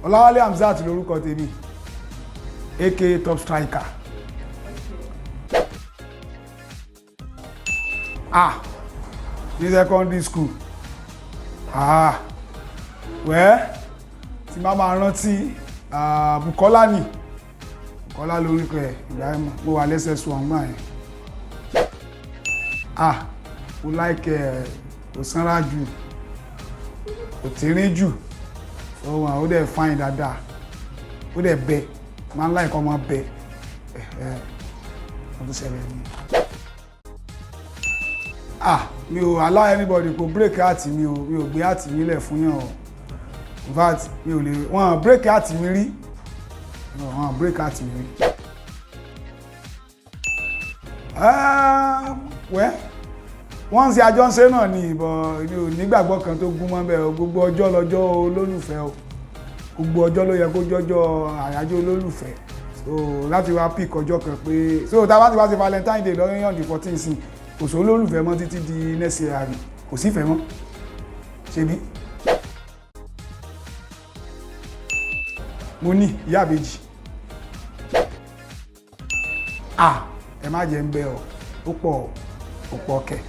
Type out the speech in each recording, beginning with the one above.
Ọláwálé Hamzat lórúkọ tèmi aka top striker. Ní secondary school tí máa rántí Bukola ni Bukola lórúkọ ẹ̀ ìgbà mo wà lẹ́sẹ̀sù ọ̀gbà yẹn. Mo like kò sanra jù kò tírín jù ó dẹ̀ fine dáadáa ó dẹ̀ bẹ máa ń like ọmọ bẹ ọdún ṣẹlẹ̀ ni. Mi ò allow anybody kò break heart mi ò gbé heart mi lẹ̀ fún yàn o. In fact mi ò lè wọ́n break heart mi rí wọ́n break heart mi rí. Wọ́n ń ṣe àjọṣe náà ni ìbọn mi ò nígbàgbọ́ kan tó gún mọ́ bẹ́ẹ̀ gbogbo ọjọ́ lọ́jọ́ olólùfẹ́ o gbogbo ọjọ́ ló yẹ kó jọjọ́ àyájọ́ olólùfẹ́ so láti wá pick ọjọ́ kan pé so tá a bá ti wá sí Valentine Day lọ́yún yàn di 14 sí kò sí olólùfẹ́ mọ́ títí di next year kò sí ìfẹ́ mọ́ ṣebí. Mo ní ìyá àbèjì ẹ má jẹ́ ń bẹ ó pọ̀ kẹ̀.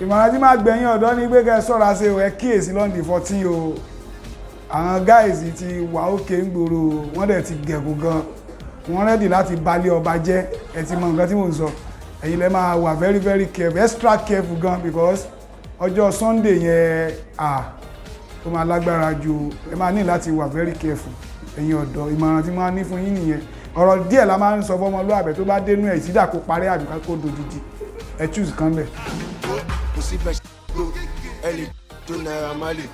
Ìmọ̀ràn tí máa gbẹ̀yìn ọ̀dọ́ ní pé kẹ́ ṣọ́ra ṣe ẹ kíyèsí lọ́ndì 14 o. Àwọn guys ti wà òkè ń gbòòrò wọ́n dẹ̀ ti gẹ̀gùn gan wọ́n rẹ́dì láti balẹ̀ ọba jẹ́ ẹ ti mọ nǹkan tí mò ń sọ ẹ̀yin lẹ máa wà very very careful extra careful gan because ọjọ́ Sunday yẹn tó máa lágbára ju ẹ máa ní láti wà very careful ẹ̀yin ọ̀dọ́ ìmọ̀ràn tí máa ní fún yín nìyẹn ọ̀rọ̀ díẹ̀ la máa ń sọ fọ́mọlúwàbí tó bá dénú ẹ̀ ìsídà kó parí àbí kó dojúdì ẹ choose kan bẹ̀. kò sí bẹ́ẹ̀ ṣe ẹni tó Naira Marley.